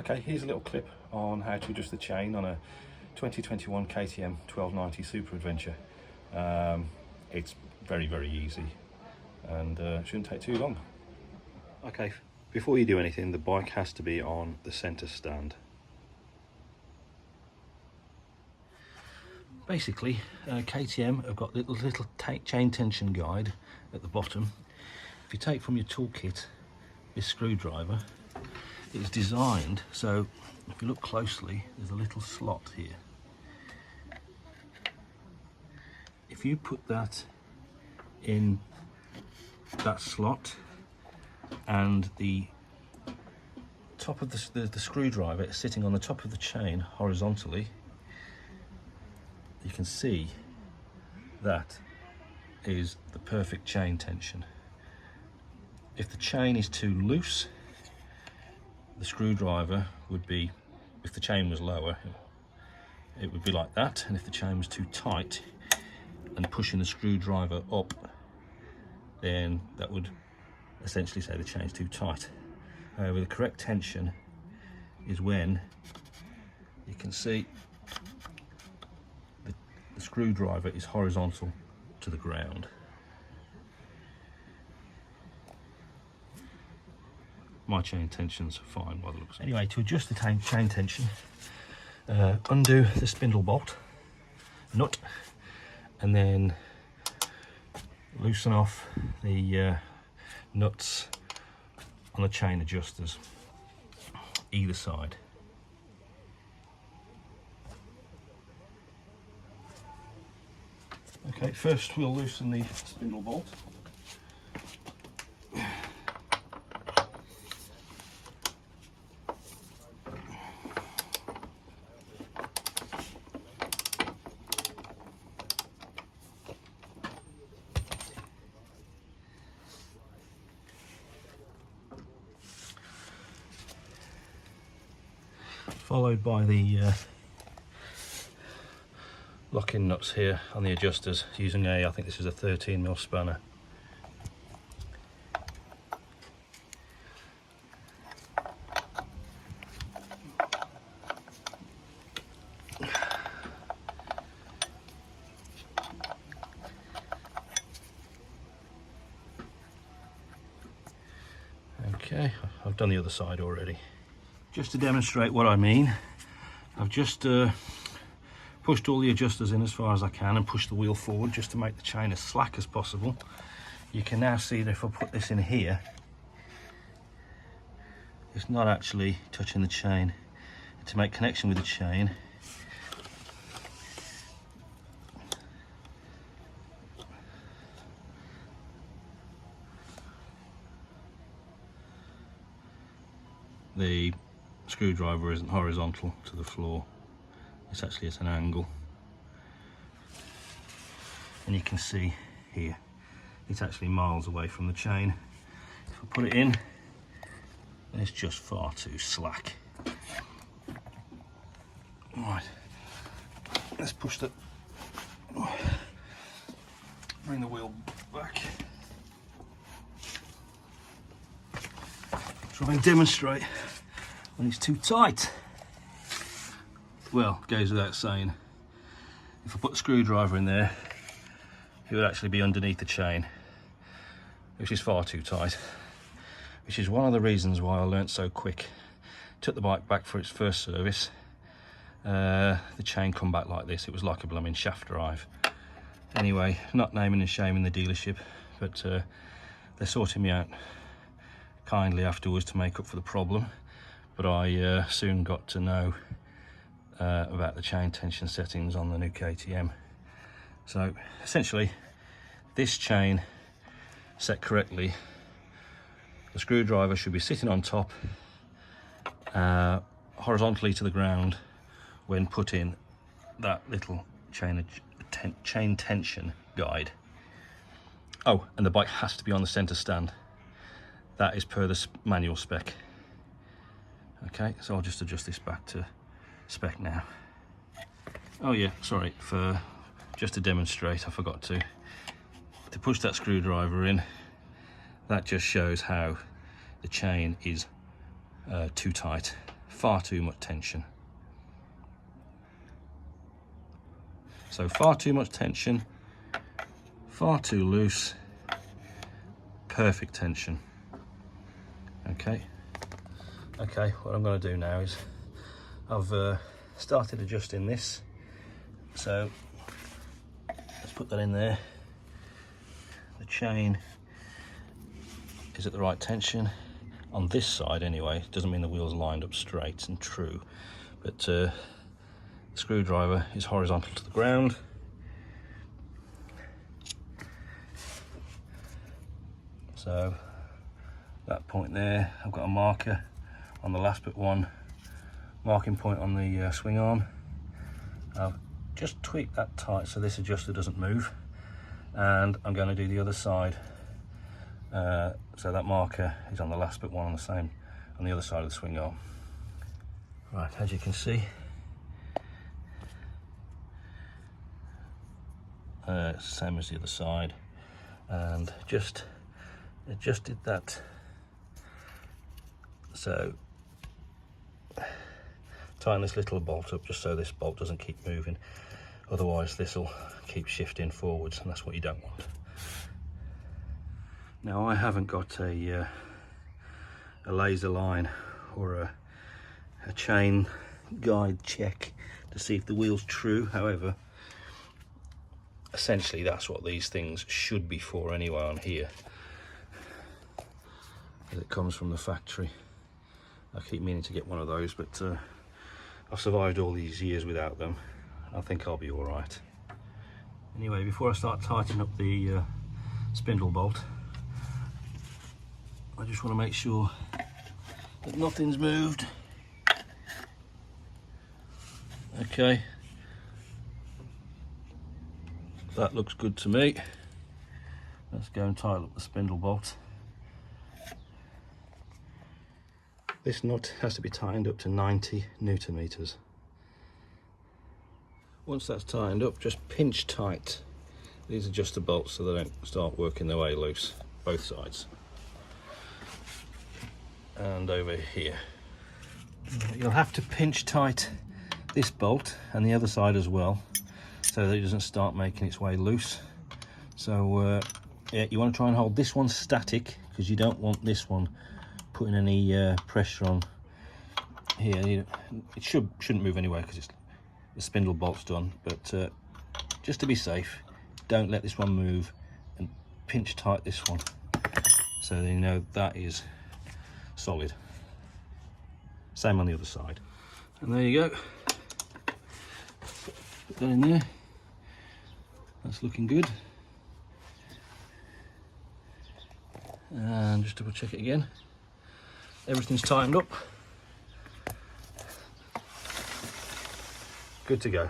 Okay, here's a little clip on how to adjust the chain on a 2021 KTM 1290 Super Adventure. It's very, very easy and shouldn't take too long. Okay, before you do anything, the bike has to be on the centre stand. Basically, KTM have got little chain tension guide at the bottom. If you take from your toolkit this screwdriver, it's designed so if you look closely, there's a little slot here. If you put that in that slot and the top of the screwdriver is sitting on the top of the chain horizontally, you can see that is the perfect chain tension. If the chain is too loose, the screwdriver would be, if the chain was lower, it would be like that, and if the chain was too tight and pushing the screwdriver up, then that would essentially say the chain's too tight. However, the correct tension is when you can see the screwdriver is horizontal to the ground. My chain tension's fine by the looks of it. Anyway, to adjust the chain tension, undo the spindle bolt nut and then loosen off the nuts on the chain adjusters either side. Okay, first we'll loosen the spindle bolt. Followed by the lock-in nuts here on the adjusters using I think this is a 13mm spanner. Okay, I've done the other side already. Just to demonstrate what I mean, I've just pushed all the adjusters in as far as I can and pushed the wheel forward just to make the chain as slack as possible. You can now see that if I put this in here, it's not actually touching the chain. To make connection with the chain, the screwdriver isn't horizontal to the floor, it's actually at an angle, and you can see here it's actually miles away from the chain. If I put it in, it's just far too slack. Right, let's push the, bring the wheel back, try and demonstrate when it's too tight. Well, it goes without saying, if I put the screwdriver in there, it would actually be underneath the chain, which is far too tight, which is one of the reasons why I learnt so quick. Took the bike back for its first service, the chain come back like this. It was like a blooming shaft drive. Anyway, not naming and shaming the dealership, but they're sorting me out kindly afterwards to make up for the problem. But I soon got to know about the chain tension settings on the new KTM. So essentially, this chain set correctly, the screwdriver should be sitting on top horizontally to the ground when put in that little chain tension guide. Oh, and the bike has to be on the center stand. That is per the manual spec. Okay, so I'll just adjust this back to spec now. Oh yeah, sorry, just to demonstrate, I forgot to push that screwdriver in. That just shows how the chain is too tight, far too much tension. So far too much tension, far too loose, perfect tension. Okay, what I'm going to do now is I've started adjusting this, so let's put that in there. The chain is at the right tension on this side anyway. Doesn't mean the wheel's lined up straight and true, but the screwdriver is horizontal to the ground. So that point there, I've got a marker on the last but one marking point on the swing arm. I've just tweaked that tight so this adjuster doesn't move, and I'm going to do the other side. So that marker is on the last but one on the other side of the swing arm. Right, as you can see, same as the other side, and just adjusted that. So tighten this little bolt up just so this bolt doesn't keep moving, otherwise this will keep shifting forwards, and that's what you don't want. Now I haven't got a laser line or a chain guide check to see if the wheel's true. However, essentially that's what these things should be for anyway on here, as it comes from the factory. I keep meaning to get one of those, but I've survived all these years without them. I think I'll be all right. Anyway, before I start tightening up the spindle bolt, I just want to make sure that nothing's moved. Okay, that looks good to me. Let's go and tighten up the spindle bolt. This nut has to be tightened up to 90 Newton meters. Once that's tightened up, just pinch tight these adjuster bolts so they don't start working their way loose, both sides. And over here. You'll have to pinch tight this bolt and the other side as well, so that it doesn't start making its way loose. So yeah, you want to try and hold this one static, because you don't want this one putting any pressure on here. It shouldn't move anyway because the spindle bolt's done, but just to be safe, don't let this one move, and pinch tight this one so that you know that is solid. Same on the other side. And there you go. Put that in there. That's looking good. And just double check it again. Everything's tightened up. Good to go.